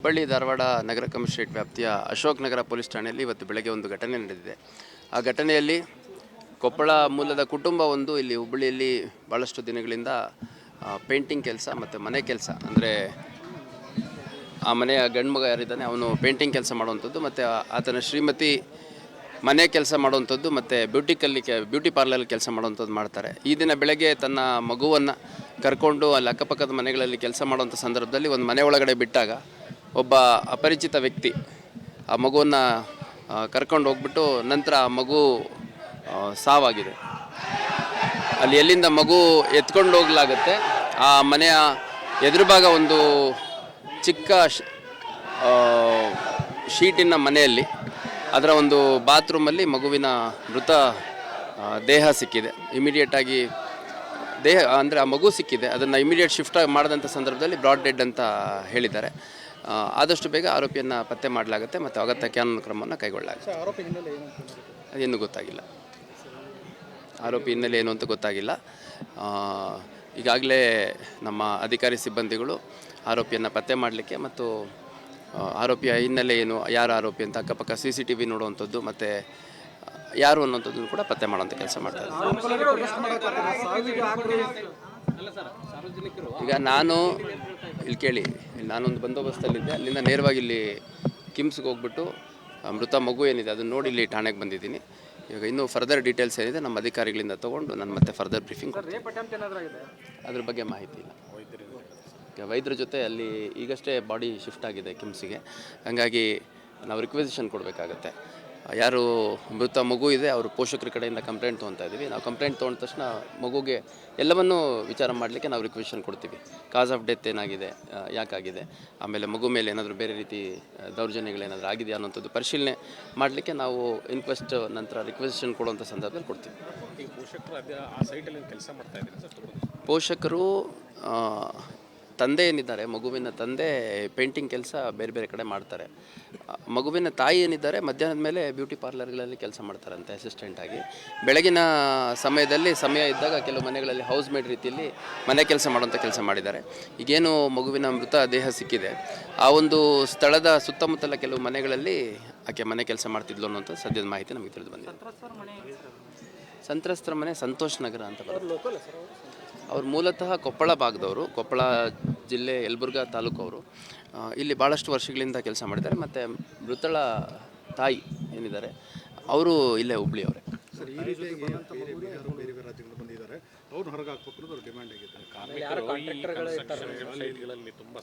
ಹುಬ್ಬಳ್ಳಿ ಧಾರವಾಡ ನಗರ commissionerate ವ್ಯಾಪ್ತಿಯ Ashok Nagar police ಠಾಣೆಯಲ್ಲಿ ಇವತ್ತು ಬೆಳಗ್ಗೆ ಒಂದು ಘಟನೆ ನಡೆದಿದೆ. ಆ ಘಟನೆಯಲ್ಲಿ ಕೊಪ್ಪಳ ಮೂಲದ ಕುಟುಂಬ ಒಂದು ಇಲ್ಲಿ ಹುಬ್ಬಳ್ಳಿಯಲ್ಲಿ ಭಾಳಷ್ಟು ದಿನಗಳಿಂದ ಪೇಂಟಿಂಗ್ ಕೆಲಸ ಮತ್ತು ಮನೆ ಕೆಲಸ ಅಂದರೆ ಆ ಮನೆಯ ಗಂಡು ಮಗ ಯಾರಿದ್ದಾನೆ ಅವನು ಪೇಂಟಿಂಗ್ ಕೆಲಸ ಮಾಡುವಂಥದ್ದು ಮತ್ತು ಆತನ ಶ್ರೀಮತಿ ಮನೆ ಕೆಲಸ ಮಾಡುವಂಥದ್ದು ಮತ್ತು ಬ್ಯೂಟಿ ಪಾರ್ಲರ್ ಕೆಲಸ ಮಾಡುವಂಥದ್ದು ಮಾಡ್ತಾರೆ. ಈ ದಿನ ಬೆಳಗ್ಗೆ ತನ್ನ ಮಗುವನ್ನು ಕರ್ಕೊಂಡು ಅಲ್ಲಿ ಅಕ್ಕಪಕ್ಕದ ಮನೆಗಳಲ್ಲಿ ಕೆಲಸ ಮಾಡುವಂಥ ಸಂದರ್ಭದಲ್ಲಿ ಒಂದು ಮನೆ ಒಳಗಡೆ ಬಿಟ್ಟಾಗ ಒಬ್ಬ ಅಪರಿಚಿತ ವ್ಯಕ್ತಿ ಆ ಮಗುವನ್ನು ಕರ್ಕೊಂಡು ಹೋಗ್ಬಿಟ್ಟು ನಂತರ ಆ ಮಗು ಸಾವಾಗಿದೆ. ಅಲ್ಲಿ ಎಲ್ಲಿಂದ ಮಗು ಎತ್ಕೊಂಡು ಹೋಗಲಾಗುತ್ತೆ ಆ ಮನೆಯ ಎದುರುಭಾಗ ಒಂದು ಚಿಕ್ಕ ಶೀಟಿನ ಮನೆಯಲ್ಲಿ ಅದರ ಒಂದು ಬಾತ್ರೂಮಲ್ಲಿ ಮಗುವಿನ ಮೃತ ದೇಹ ಸಿಕ್ಕಿದೆ. ಇಮಿಡಿಯೇಟಾಗಿ ದೇಹ ಅಂದರೆ ಆ ಮಗು ಸಿಕ್ಕಿದೆ, ಅದನ್ನು ಇಮಿಡಿಯೇಟ್ ಶಿಫ್ಟ್ ಮಾಡಿದಂಥ ಸಂದರ್ಭದಲ್ಲಿ ಬ್ರಾಡ್ ಡೆಡ್ ಅಂತ ಹೇಳಿದ್ದಾರೆ. ಆದಷ್ಟು ಬೇಗ ಆರೋಪಿಯನ್ನು ಪತ್ತೆ ಮಾಡಲಾಗುತ್ತೆ ಮತ್ತು ಅಗತ್ಯ ಕಾನೂನು ಕ್ರಮವನ್ನು ಕೈಗೊಳ್ಳಲಾಗುತ್ತೆ. ಅದೇನು ಗೊತ್ತಾಗಿಲ್ಲ, ಆರೋಪಿ ಹಿನ್ನೆಲೆ ಏನು ಅಂತ ಗೊತ್ತಾಗಿಲ್ಲ. ಈಗಾಗಲೇ ನಮ್ಮ ಅಧಿಕಾರಿ ಸಿಬ್ಬಂದಿಗಳು ಆರೋಪಿಯನ್ನು ಪತ್ತೆ ಮಾಡಲಿಕ್ಕೆ ಮತ್ತು ಆರೋಪಿಯ ಹಿನ್ನೆಲೆ ಏನು, ಯಾರು ಆರೋಪಿ ಅಂತ ಅಕ್ಕಪಕ್ಕ CCTV ನೋಡುವಂಥದ್ದು ಮತ್ತು ಯಾರು ಅನ್ನೋಂಥದ್ದನ್ನು ಕೂಡ ಪತ್ತೆ ಮಾಡುವಂಥ ಕೆಲಸ ಮಾಡ್ತಾರೆ. ಈಗ ನಾನು ಇಲ್ಲಿ ಕೇಳಿ, ನಾನೊಂದು ಬಂದೋಬಸ್ತಲ್ಲಿದ್ದೆ, ಅಲ್ಲಿಂದ ನೇರವಾಗಿ ಇಲ್ಲಿ ಕಿಮ್ಸ್ಗೆ ಹೋಗ್ಬಿಟ್ಟು ಮೃತ ಮಗು ಏನಿದೆ ಅದನ್ನು ನೋಡಿ ಇಲ್ಲಿ ಠಾಣೆಗೆ ಬಂದಿದ್ದೀನಿ. ಇವಾಗ ಇನ್ನೂ ಫರ್ದರ್ ಡೀಟೇಲ್ಸ್ ಏನಿದೆ ನಮ್ಮ ಅಧಿಕಾರಿಗಳಿಂದ ತೊಗೊಂಡು ನಾನು ಮತ್ತೆ ಫರ್ದರ್ ಬ್ರೀಫಿಂಗ್ ಅದ್ರ ಬಗ್ಗೆ ಮಾಹಿತಿ ಇಲ್ಲ. ವೈದ್ಯರ ಜೊತೆ ಅಲ್ಲಿ ಈಗಷ್ಟೇ ಬಾಡಿ ಶಿಫ್ಟ್ ಆಗಿದೆ ಕಿಮ್ಸಿಗೆ, ಹಾಗಾಗಿ ನಾವು ರಿಕ್ವೆಸಿಷನ್ ಕೊಡಬೇಕಾಗತ್ತೆ. ಯಾರು ಮೃತ ಮಗು ಇದೆ ಅವರು ಪೋಷಕರ ಕಡೆಯಿಂದ ಕಂಪ್ಲೇಂಟ್ ತೊಗೊತಾ ಇದ್ದೀವಿ. ನಾವು ಕಂಪ್ಲೇಂಟ್ ತೊಗೊಂಡ ತಕ್ಷಣ ಮಗುಗೆ ಎಲ್ಲವನ್ನೂ ವಿಚಾರ ಮಾಡಲಿಕ್ಕೆ ನಾವು ರಿಕ್ವೆಷನ್ ಕೊಡ್ತೀವಿ. ಕಾಸ್ ಆಫ್ ಡೆತ್ ಏನಾಗಿದೆ, ಯಾಕಾಗಿದೆ, ಆಮೇಲೆ ಮಗು ಮೇಲೆ ಏನಾದರೂ ಬೇರೆ ರೀತಿ ದೌರ್ಜನ್ಯಗಳೇನಾದರೂ ಆಗಿದೆಯಾ ಅನ್ನೋಂಥದ್ದು ಪರಿಶೀಲನೆ ಮಾಡಲಿಕ್ಕೆ ನಾವು ಇನ್ಕ್ವೆಸ್ಟ್ ನಂತರ ರಿಕ್ವೆಸಿಷನ್ ಕೊಡುವಂಥ ಸಂದರ್ಭದಲ್ಲಿ ಕೊಡ್ತೀವಿ. ಪೋಷಕರು ತಂದೆ ಏನಿದ್ದಾರೆ, ಮಗುವಿನ ತಂದೆ ಪೇಂಟಿಂಗ್ ಕೆಲಸ ಬೇರೆ ಬೇರೆ ಕಡೆ ಮಾಡ್ತಾರೆ. ಮಗುವಿನ ತಾಯಿ ಏನಿದ್ದಾರೆ ಮಧ್ಯಾಹ್ನದ ಮೇಲೆ ಬ್ಯೂಟಿ ಪಾರ್ಲರ್ಗಳಲ್ಲಿ ಕೆಲಸ ಮಾಡ್ತಾರಂತೆ ಅಸಿಸ್ಟೆಂಟಾಗಿ. ಬೆಳಗಿನ ಸಮಯದಲ್ಲಿ ಸಮಯ ಇದ್ದಾಗ ಕೆಲವು ಮನೆಗಳಲ್ಲಿ ಹೌಸ್ ಮೇಡ್ ರೀತಿಯಲ್ಲಿ ಮನೆ ಕೆಲಸ ಮಾಡುವಂಥ ಕೆಲಸ ಮಾಡಿದ್ದಾರೆ. ಈಗೇನು ಮಗುವಿನ ಮೃತ ದೇಹ ಸಿಕ್ಕಿದೆ ಆ ಒಂದು ಸ್ಥಳದ ಸುತ್ತಮುತ್ತಲ ಕೆಲವು ಮನೆಗಳಲ್ಲಿ ಆಕೆ ಮನೆ ಕೆಲಸ ಮಾಡ್ತಿದ್ಲು ಅನ್ನೋಂಥ ಸದ್ಯದ ಮಾಹಿತಿ ನಮಗೆ ತಿಳಿದು ಬಂದಿದೆ. ಸಂತ್ರಸ್ತರ ಮನೆ ಸಂತೋಷ್ ನಗರ ಅಂತ ಬರುತ್ತೆ. ಅವ್ರು ಮೂಲತಃ ಕೊಪ್ಪಳ ಭಾಗದವರು, ಕೊಪ್ಪಳ ಜಿಲ್ಲೆ ಯಲಬುರ್ಗಾ ತಾಲೂಕು ಅವರು. ಇಲ್ಲಿ ಭಾಳಷ್ಟು ವರ್ಷಗಳಿಂದ ಕೆಲಸ ಮಾಡಿದ್ದಾರೆ ಮತ್ತು ಮೃತಳ ತಾಯಿ ಏನಿದ್ದಾರೆ ಅವರು ಇಲ್ಲೇ ಹುಬ್ಳಿಯವರೇ.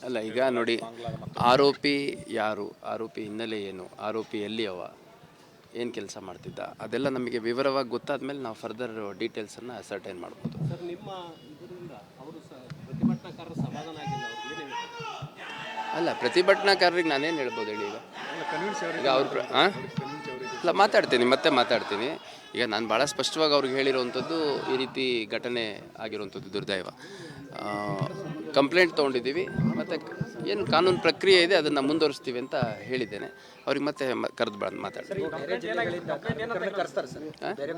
ಅಲ್ಲ, ಈಗ ನೋಡಿ, ಆರೋಪಿ ಯಾರು, ಆರೋಪಿ ಹಿನ್ನೆಲೆ ಏನು, ಆರೋಪಿ ಎಲ್ಲಿಯವ, ಏನು ಕೆಲಸ ಮಾಡ್ತಿದ್ದ, ಅದೆಲ್ಲ ನಮಗೆ ವಿವರವಾಗಿ ಗೊತ್ತಾದ ಮೇಲೆ ನಾವು ಫರ್ದರ್ ಡೀಟೇಲ್ಸನ್ನು ಅಸರ್ಟೈನ್ ಮಾಡ್ಬೋದು. ಅಲ್ಲ, ಪ್ರತಿಭಟನಾಕಾರರಿಗೆ ನಾನೇನು ಹೇಳ್ಬೋದು ಹೇಳಿ. ಈಗ ಅವ್ರು ಅಲ್ಲ, ಮತ್ತೆ ಮಾತಾಡ್ತೀನಿ. ಈಗ ನಾನು ಭಾಳ ಸ್ಪಷ್ಟವಾಗಿ ಅವ್ರಿಗೆ ಹೇಳಿರುವಂಥದ್ದು ಈ ರೀತಿ ಘಟನೆ ಆಗಿರುವಂಥದ್ದು ದುರ್ದೈವ. ಕಂಪ್ಲೇಂಟ್ ತೊಗೊಂಡಿದ್ದೀವಿ ಮತ್ತು ಏನು ಕಾನೂನು ಪ್ರಕ್ರಿಯೆ ಇದೆ ಅದನ್ನು ಮುಂದುವರಿಸ್ತೀವಿ ಅಂತ ಹೇಳಿದ್ದೇನೆ. ಅವ್ರಿಗೆ ಮತ್ತೆ ಕರೆದು ಮಾತಾಡ್ತೀನಿ.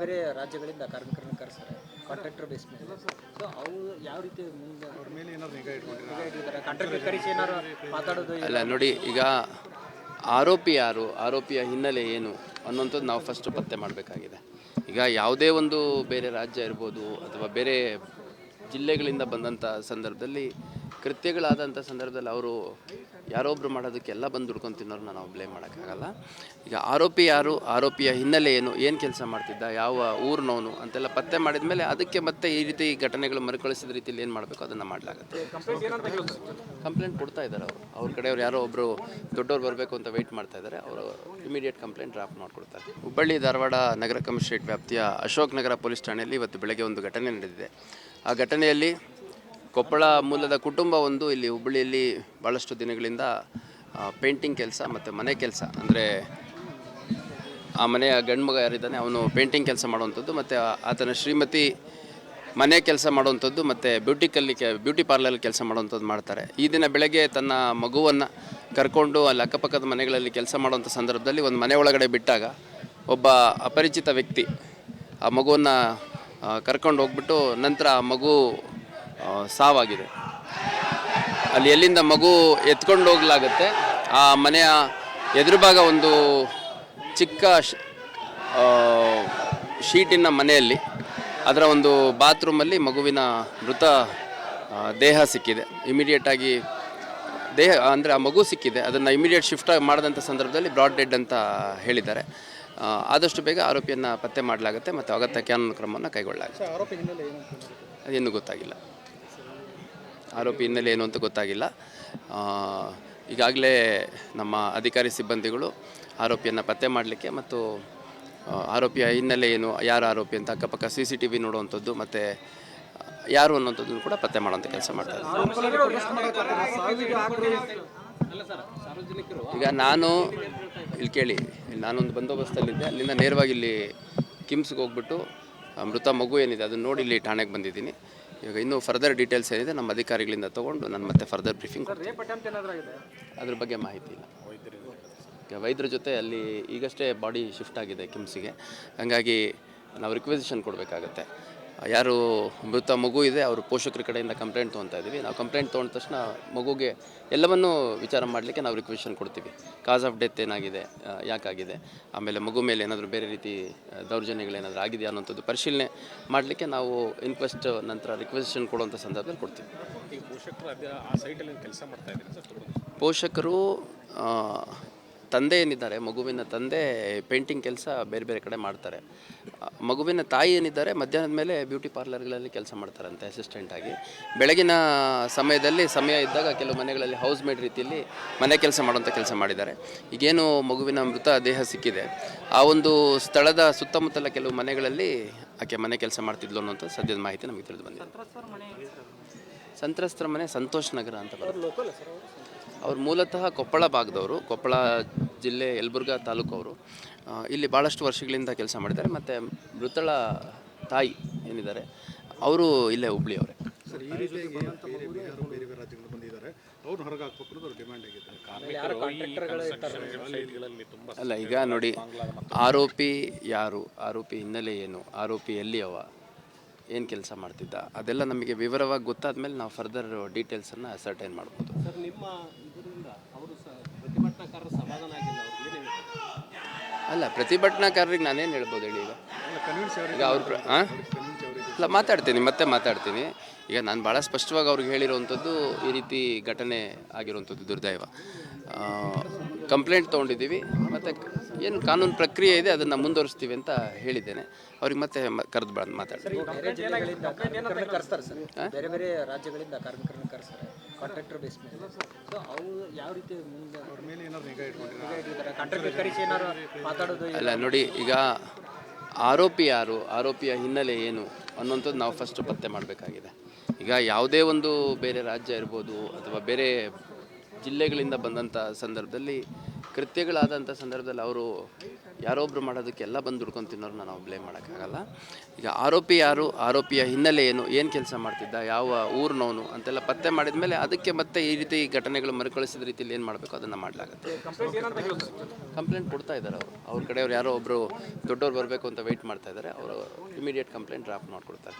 ಬೇರೆ ರಾಜ್ಯಗಳಿಂದ ಕಾರ್ಮಿಕರನ್ನು ಕರೆಸ್ತಾರೆ ಕಾಂಟ್ರಾಕ್ಟರ್ ಬೇಸ್ ಮೇಲೆ. ಸೊ ಅವು ಯಾವ ರೀತಿ ಅಲ್ಲ ನೋಡಿ, ಈಗ ಆರೋಪಿ ಯಾರು, ಆರೋಪಿಯ ಹಿನ್ನೆಲೆ ಏನು ಅನ್ನೋಂಥದ್ದು ನಾವು ಫಸ್ಟ್ ಪತ್ತೆ ಮಾಡಬೇಕಾಗಿದೆ. ಈಗ ಯಾವುದೇ ಒಂದು ಬೇರೆ ರಾಜ್ಯ ಇರ್ಬೋದು ಅಥವಾ ಬೇರೆ ಜಿಲ್ಲೆಗಳಿಂದ ಬಂದಂಥ ಸಂದರ್ಭದಲ್ಲಿ, ಕೃತ್ಯಗಳಾದಂಥ ಸಂದರ್ಭದಲ್ಲಿ ಅವರು ಯಾರೊಬ್ಬರು ಮಾಡೋದಕ್ಕೆಲ್ಲ ಬಂದು ದುಡ್ಕೊಂಡು ತಿನ್ನೋರನ್ನ ನಾವು ಬ್ಲೇಮ್ ಮಾಡೋಕ್ಕಾಗಲ್ಲ. ಈಗ ಆರೋಪಿ ಯಾರು, ಆರೋಪಿಯ ಹಿನ್ನೆಲೆ ಏನು ಕೆಲಸ ಮಾಡ್ತಿದ್ದ, ಯಾವ ಊರಿನವನು ಅಂತೆಲ್ಲ ಪತ್ತೆ ಮಾಡಿದ ಮೇಲೆ ಅದಕ್ಕೆ ಮತ್ತೆ ಈ ರೀತಿ ಘಟನೆಗಳು ಮರುಕಳಿಸಿದ ರೀತಿಯಲ್ಲಿ ಏನು ಮಾಡಬೇಕು ಅದನ್ನು ಮಾಡಲಾಗುತ್ತೆ. ಕಂಪ್ಲೇಂಟ್ ಕೊಡ್ತಾ ಇದ್ದಾರೆ ಅವ್ರ ಕಡೆಯವ್ರು, ಯಾರೋ ಒಬ್ಬರು ದೊಡ್ಡವ್ರು ಬರಬೇಕು ಅಂತ ವೆಯ್ಟ್ ಮಾಡ್ತಾ ಇದ್ದಾರೆ. ಅವರು ಇಮಿಡಿಯೇಟ್ ಕಂಪ್ಲೇಂಟ್ ಡ್ರಾಫ್ಟ್ ಮಾಡಿಕೊಡ್ತಾರೆ. ಹುಬ್ಬಳ್ಳಿ ಧಾರವಾಡ ನಗರ ಕಮಿಷನರೇಟ್ ವ್ಯಾಪ್ತಿಯ ಅಶೋಕ್ ನಗರ ಪೊಲೀಸ್ ಠಾಣೆಯಲ್ಲಿ ಇವತ್ತು ಬೆಳಗ್ಗೆ ಒಂದು ಘಟನೆ ನಡೆದಿದೆ. ಆ ಘಟನೆಯಲ್ಲಿ ಕೊಪ್ಪಳ ಮೂಲದ ಕುಟುಂಬ ಒಂದು ಇಲ್ಲಿ ಹುಬ್ಬಳ್ಳಿಯಲ್ಲಿ ಭಾಳಷ್ಟು ದಿನಗಳಿಂದ ಪೇಂಟಿಂಗ್ ಕೆಲಸ ಮತ್ತು ಮನೆ ಕೆಲಸ ಅಂದರೆ ಆ ಮನೆಯ ಗಂಡು ಮಗ ಯಾರಿದ್ದಾನೆ ಅವನು ಪೇಂಟಿಂಗ್ ಕೆಲಸ ಮಾಡುವಂಥದ್ದು ಮತ್ತು ಆತನ ಶ್ರೀಮತಿ ಮನೆ ಕೆಲಸ ಮಾಡುವಂಥದ್ದು ಮತ್ತು ಬ್ಯೂಟಿ ಪಾರ್ಲರ್ ಕೆಲಸ ಮಾಡುವಂಥದ್ದು ಮಾಡ್ತಾರೆ. ಈ ದಿನ ಬೆಳಗ್ಗೆ ತನ್ನ ಮಗುವನ್ನು ಕರ್ಕೊಂಡು ಅಲ್ಲಿ ಅಕ್ಕಪಕ್ಕದ ಮನೆಗಳಲ್ಲಿ ಕೆಲಸ ಮಾಡುವಂಥ ಸಂದರ್ಭದಲ್ಲಿ ಒಂದು ಮನೆ ಒಳಗಡೆ ಬಿಟ್ಟಾಗ ಒಬ್ಬ ಅಪರಿಚಿತ ವ್ಯಕ್ತಿ ಆ ಮಗುವನ್ನು ಕರ್ಕೊಂಡು ಹೋಗ್ಬಿಟ್ಟು ನಂತರ ಆ ಮಗು ಸಾವಾಗಿದೆ. ಅಲ್ಲಿ ಎಲ್ಲಿಂದ ಮಗು ಎತ್ಕೊಂಡು ಹೋಗಲಾಗುತ್ತೆ ಆ ಮನೆಯ ಎದುರು ಭಾಗ ಒಂದು ಚಿಕ್ಕ ಶೀಟಿನ ಮನೆಯಲ್ಲಿ ಅದರ ಒಂದು ಬಾತ್ರೂಮಲ್ಲಿ ಮಗುವಿನ ಮೃತ ದೇಹ ಸಿಕ್ಕಿದೆ. ಇಮಿಡಿಯೇಟಾಗಿ ದೇಹ ಅಂದರೆ ಆ ಮಗು ಸಿಕ್ಕಿದೆ, ಅದನ್ನು ಇಮಿಡಿಯೇಟ್ ಶಿಫ್ಟ್ ಮಾಡಿದಂಥ ಸಂದರ್ಭದಲ್ಲಿ ಬ್ರಾಡ್ ಡೆಡ್ ಅಂತ ಹೇಳಿದ್ದಾರೆ. ಆದಷ್ಟು ಬೇಗ ಆರೋಪಿಯನ್ನು ಪತ್ತೆ ಮಾಡಲಾಗುತ್ತೆ ಮತ್ತು ಅಗತ್ಯ ಕಾನೂನು ಕ್ರಮವನ್ನು ಕೈಗೊಳ್ಳಲಾಗುತ್ತೆ. ಅದೇನು ಗೊತ್ತಾಗಿಲ್ಲ, ಆರೋಪಿ ಹಿನ್ನೆಲೆ ಏನು ಅಂತ ಗೊತ್ತಾಗಿಲ್ಲ. ಈಗಾಗಲೇ ನಮ್ಮ ಅಧಿಕಾರಿ ಸಿಬ್ಬಂದಿಗಳು ಆರೋಪಿಯನ್ನು ಪತ್ತೆ ಮಾಡಲಿಕ್ಕೆ ಮತ್ತು ಆರೋಪಿಯ ಹಿನ್ನೆಲೆ ಏನು, ಯಾರು ಆರೋಪಿ ಅಂತ ಅಕ್ಕಪಕ್ಕ CCTV ನೋಡುವಂಥದ್ದು ಮತ್ತು ಯಾರು ಅನ್ನೋಂಥದ್ದನ್ನು ಕೂಡ ಪತ್ತೆ ಮಾಡುವಂಥ ಕೆಲಸ ಮಾಡ್ತಾರೆ. ಈಗ ನಾನು ಇಲ್ಲಿ ಕೇಳಿ, ನಾನೊಂದು ಬಂದೋಬಸ್ತಲ್ಲಿದ್ದೆ, ಅಲ್ಲಿಂದ ನೇರವಾಗಿ ಇಲ್ಲಿ ಕಿಮ್ಸ್ಗೆ ಹೋಗ್ಬಿಟ್ಟು ಮೃತ ಮಗು ಏನಿದೆ ಅದನ್ನು ನೋಡಿ ಇಲ್ಲಿ ಠಾಣೆಗೆ ಬಂದಿದ್ದೀನಿ. ಈಗ ಇನ್ನೂ ಫರ್ದರ್ ಡೀಟೇಲ್ಸ್ ಏನಿದೆ ನಮ್ಮ ಅಧಿಕಾರಿಗಳಿಂದ ತೊಗೊಂಡು ನಾನು ಮತ್ತೆ ಫರ್ದರ್ ಬ್ರೀಫಿಂಗ್ ಅದ್ರ ಬಗ್ಗೆ ಮಾಹಿತಿ ಇಲ್ಲ. ಈಗ ವೈದ್ಯರ ಜೊತೆ ಅಲ್ಲಿ ಈಗಷ್ಟೇ ಬಾಡಿ ಶಿಫ್ಟ್ ಆಗಿದೆ ಕಿಮ್ಸಿಗೆ, ಹಾಗಾಗಿ ನಾವು ರಿಕ್ವೆಸಿಷನ್ ಕೊಡಬೇಕಾಗತ್ತೆ. ಯಾರು ಮೃತ ಮಗು ಇದೆ ಅವ್ರ ಪೋಷಕರ ಕಡೆಯಿಂದ ಕಂಪ್ಲೇಂಟ್ ತೊಗೊತಾ ಇದ್ದೀವಿ. ನಾವು ಕಂಪ್ಲೇಂಟ್ ತೊಗೊಂಡ ತಕ್ಷಣ ಮಗುಗೆ ಎಲ್ಲವನ್ನೂ ವಿಚಾರ ಮಾಡಲಿಕ್ಕೆ ನಾವು ರಿಕ್ವೆಷನ್ ಕೊಡ್ತೀವಿ. ಕಾಸ್ ಆಫ್ ಡೆತ್ ಏನಾಗಿದೆ, ಯಾಕಾಗಿದೆ, ಆಮೇಲೆ ಮಗು ಮೇಲೆ ಏನಾದರೂ ಬೇರೆ ರೀತಿ ದೌರ್ಜನ್ಯಗಳೇನಾದರೂ ಆಗಿದೆಯಾ ಅನ್ನೋಂಥದ್ದು ಪರಿಶೀಲನೆ ಮಾಡಲಿಕ್ಕೆ ನಾವು ಇನ್ಕ್ವೆಸ್ಟ್ ನಂತರ ರಿಕ್ವೆಸಿಷನ್ ಕೊಡುವಂಥ ಸಂದರ್ಭದಲ್ಲಿ ಕೊಡ್ತೀವಿ. ಪೋಷಕರು ತಂದೆ ಏನಿದ್ದಾರೆ, ಮಗುವಿನ ತಂದೆ ಪೇಂಟಿಂಗ್ ಕೆಲಸ ಬೇರೆ ಬೇರೆ ಕಡೆ ಮಾಡ್ತಾರೆ. ಮಗುವಿನ ತಾಯಿ ಏನಿದ್ದಾರೆ ಮಧ್ಯಾಹ್ನದ ಮೇಲೆ ಬ್ಯೂಟಿ ಪಾರ್ಲರ್ಗಳಲ್ಲಿ ಕೆಲಸ ಮಾಡ್ತಾರಂತೆ ಅಸಿಸ್ಟೆಂಟಾಗಿ. ಬೆಳಗಿನ ಸಮಯದಲ್ಲಿ ಸಮಯ ಇದ್ದಾಗ ಕೆಲವು ಮನೆಗಳಲ್ಲಿ ಹೌಸ್ ಮೇಡ್ ರೀತಿಯಲ್ಲಿ ಮನೆ ಕೆಲಸ ಮಾಡುವಂಥ ಕೆಲಸ ಮಾಡಿದ್ದಾರೆ. ಈಗೇನು ಮಗುವಿನ ಮೃತ ದೇಹ ಸಿಕ್ಕಿದೆ, ಆ ಒಂದು ಸ್ಥಳದ ಸುತ್ತಮುತ್ತಲ ಕೆಲವು ಮನೆಗಳಲ್ಲಿ ಆಕೆ ಮನೆ ಕೆಲಸ ಮಾಡ್ತಿದ್ಲು ಅನ್ನೋಂಥ ಸದ್ಯದ ಮಾಹಿತಿ ನಮಗೆ ತಿಳಿದು ಬಂದಿದೆ. ಸಂತ್ರಸ್ತರ ಮನೆ ಸಂತೋಷ್ ನಗರ ಅಂತ ಬರುತ್ತೆ. ಅವ್ರು ಮೂಲತಃ ಕೊಪ್ಪಳ ಭಾಗದವರು, ಕೊಪ್ಪಳ ಜಿಲ್ಲೆ ಯಲಬುರ್ಗಾ ತಾಲೂಕು ಅವರು. ಇಲ್ಲಿ ಭಾಳಷ್ಟು ವರ್ಷಗಳಿಂದ ಕೆಲಸ ಮಾಡಿದ್ದಾರೆ. ಮತ್ತು ಮೃತಳ ತಾಯಿ ಏನಿದ್ದಾರೆ ಅವರು ಇಲ್ಲೇ ಹುಬ್ಳಿಯವರೇ. ಅಲ್ಲ, ಈಗ ನೋಡಿ, ಆರೋಪಿ ಯಾರು, ಆರೋಪಿ ಹಿನ್ನೆಲೆ ಏನು, ಆರೋಪಿ ಎಲ್ಲಿಯವ, ಏನು ಕೆಲಸ ಮಾಡ್ತಿದ್ದ, ಅದೆಲ್ಲ ನಮಗೆ ವಿವರವಾಗಿ ಗೊತ್ತಾದ ಮೇಲೆ ನಾವು ಫರ್ದರ್ ಡೀಟೇಲ್ಸನ್ನು ಅಸರ್ಟೈನ್ ಮಾಡ್ಬೋದು. ಅಲ್ಲ, ಪ್ರತಿಭಟನಾಕಾರರಿಗೆ ನಾನೇನು ಹೇಳ್ಬೋದು ಹೇಳಿ. ಈಗ ಅವ್ರು ಅಲ್ಲ, ಮತ್ತೆ ಮಾತಾಡ್ತೀನಿ. ಈಗ ನಾನು ಭಾಳ ಸ್ಪಷ್ಟವಾಗಿ ಅವ್ರಿಗೆ ಹೇಳಿರೋವಂಥದ್ದು ಈ ರೀತಿ ಘಟನೆ ಆಗಿರುವಂಥದ್ದು ದುರ್ದೈವ. ಕಂಪ್ಲೇಂಟ್ ತೊಗೊಂಡಿದ್ದೀವಿ ಮತ್ತು ಏನು ಕಾನೂನು ಪ್ರಕ್ರಿಯೆ ಇದೆ ಅದನ್ನು ಮುಂದುವರಿಸ್ತೀವಿ ಅಂತ ಹೇಳಿದ್ದೇನೆ. ಅವ್ರಿಗೆ ಮತ್ತೆ ಕರೆದು ಮಾತಾಡ್ತೀನಿ. ಬೇರೆ ಬೇರೆ ರಾಜ್ಯಗಳಿಂದ ಕಾರ್ಮಿಕರನ್ನ ಕರೆಸ್ತಾರೆ ಕಾಂಟ್ರಾಕ್ಟರ್ ಬೇಸ್ ಮೇಲೆ. ಸೊ ಅವು ಯಾವ ರೀತಿ ಮಾತಾಡೋದು? ಅಲ್ಲ ನೋಡಿ, ಈಗ ಆರೋಪಿ ಯಾರು, ಆರೋಪಿಯ ಹಿನ್ನೆಲೆ ಏನು ಅನ್ನೋಂಥದ್ದು ನಾವು ಫಸ್ಟು ಪತ್ತೆ ಮಾಡಬೇಕಾಗಿದೆ. ಈಗ ಯಾವುದೇ ಒಂದು ಬೇರೆ ರಾಜ್ಯ ಇರ್ಬೋದು ಅಥವಾ ಬೇರೆ ಜಿಲ್ಲೆಗಳಿಂದ ಬಂದಂಥ ಸಂದರ್ಭದಲ್ಲಿ, ಕೃತ್ಯಗಳಾದಂಥ ಸಂದರ್ಭದಲ್ಲಿ ಅವರು ಯಾರೊಬ್ಬರು ಮಾಡೋದಕ್ಕೆಲ್ಲ ಬಂದು ದುಡ್ಕೊಂಡು ತಿನ್ನೋರನ್ನ ನಾವು ಬ್ಲೇಮ್ ಮಾಡೋಕ್ಕಾಗಲ್ಲ. ಈಗ ಆರೋಪಿ ಯಾರು, ಆರೋಪಿಯ ಹಿನ್ನೆಲೆ ಏನು ಕೆಲಸ ಮಾಡ್ತಿದ್ದ, ಯಾವ ಊರಿನವನು ಅಂತೆಲ್ಲ ಪತ್ತೆ ಮಾಡಿದ ಮೇಲೆ ಅದಕ್ಕೆ ಮತ್ತೆ ಈ ರೀತಿ ಘಟನೆಗಳು ಮರುಕಳಿಸಿದ ರೀತಿಯಲ್ಲಿ ಏನು ಮಾಡಬೇಕು ಅದನ್ನು ಮಾಡಲಾಗುತ್ತೆ. ಕಂಪ್ಲೇಂಟ್ ಕೊಡ್ತಾ ಇದ್ದಾರೆ ಅವ್ರ ಕಡೆಯವ್ರು, ಯಾರೋ ಒಬ್ಬರು ದೊಡ್ಡವ್ರು ಬರಬೇಕು ಅಂತ ವೆಯ್ಟ್ ಮಾಡ್ತಾ ಇದ್ದಾರೆ. ಅವರು ಇಮಿಡಿಯೇಟ್ ಕಂಪ್ಲೇಂಟ್ ಡ್ರಾಫ್ಟ್ ಮಾಡಿಕೊಡ್ತಾರೆ.